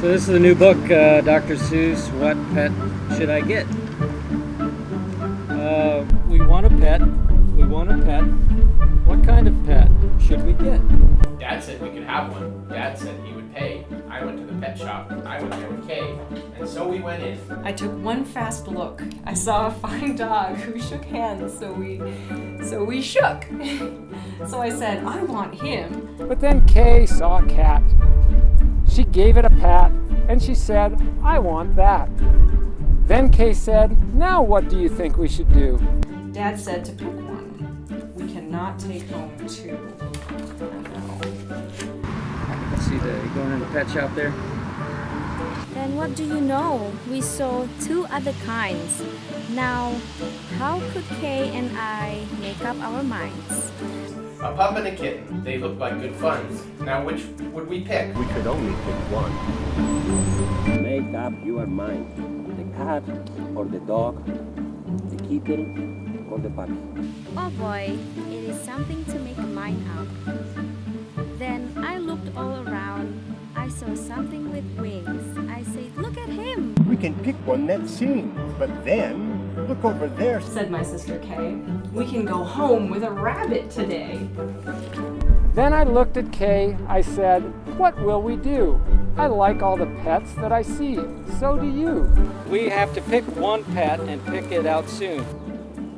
So this is the new book, Dr. Seuss, What Pet Should I Get? We want a pet. We want a pet. What kind of pet should we get? Dad said we could have one. Dad said he would pay. I went to the pet shop. I went there with Kay. And so we went in. I took one fast look. I saw a fine dog who shook hands, so we shook. So I said, I want him. But then Kay saw a cat. She gave it a pat, and she said, I want that. Then Kay said, now what do you think we should do? Dad said to pick one. We cannot take home two. I see you going in the pet shop there. Then what do you know? We saw two other kinds. Now, how could Kay and I make up our minds? A pup and a kitten. They look like good funs. Now which would we pick? We could only pick one. Make up your mind. The cat or the dog, the kitten or the puppy. Oh boy, it is something to make a mind up. Then I looked all around. I saw something with wings. I said, look at him! We can pick one that sings, but then look over there, Said my sister Kay. We can go home with a rabbit today. Then I looked at Kay. I said, what will we do? I like all the pets that I see. So do you. We have to pick one pet and pick it out soon.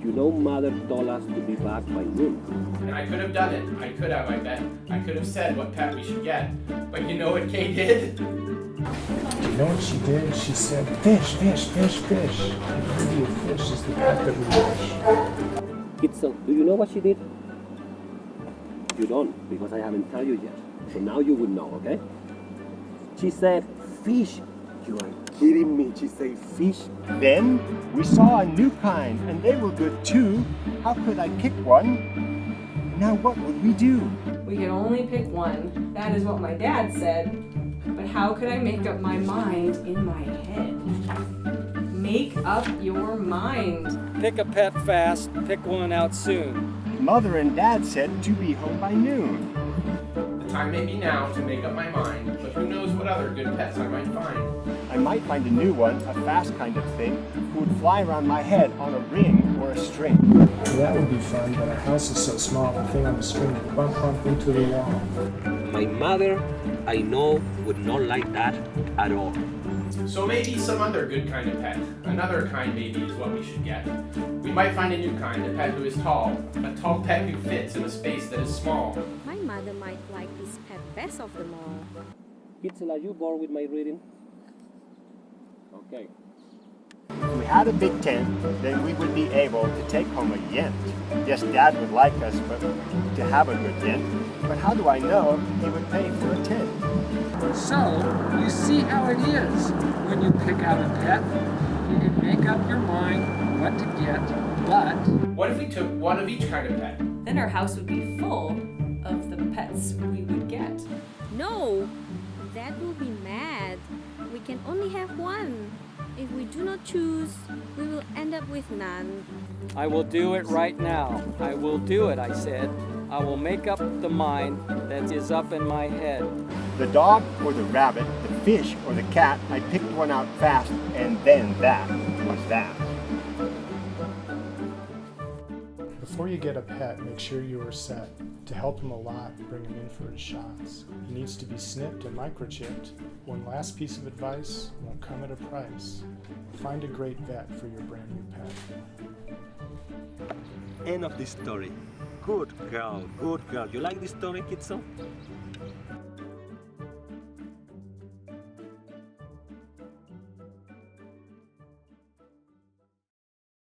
You know Mother told us to be back by noon. And I could have done it. I could have, I bet. I could have said what pet we should get. But you know what Kay did? You know what she did? She said, fish, fish, fish, fish. And maybe a fish is the pet that we wish. Kitzel, do you know what she did? You don't, because I haven't told you yet. So now you would know, okay? She said, fish. You are kidding me. She said, fish. Then we saw a new kind, and they were good too. How could I pick one? Now what would we do? We can only pick one. That is what my dad said. But how could I make up my mind in my head? Make up your mind. Pick a pet fast, pick one out soon. Mother and Dad said to be home by noon. The time may be now to make up my mind, but who knows what other good pets I might find. I might find a new one, a fast kind of thing, who would fly around my head on a ring or a string. Well, that would be fun, but our house is so small, the thing on the string would bump into the wall. My mother, I know, would not like that at all. So maybe some other good kind of pet. Another kind maybe is what we should get. We might find a new kind, a pet who is tall. A tall pet who fits in a space that is small. My mother might like this pet best of them all. Kitzel, are you bored with my reading? Okay. If we had a big tent, then we would be able to take home a yen. Yes, Dad would like us to have a good yen, but how do I know he would pay for a tent? So, you see how it is. When you pick out a pet, you can make up your mind what to get, but What if we took one of each kind of pet? Then our house would be full of the pets we would get. No, that will be mad. We can only have one. If we do not choose, we will end up with none. I will do it right now. I will do it, I said. I will make up the mind that is up in my head. The dog or the rabbit, the fish or the cat, I picked one out fast, and then that was that. Before you get a pet, make sure you are set. To help him a lot, bring him in for his shots. He needs to be snipped and microchipped. One last piece of advice, won't come at a price. Find a great vet for your brand new pet. End of the story. Good girl, good girl. You like this story, Kitzel?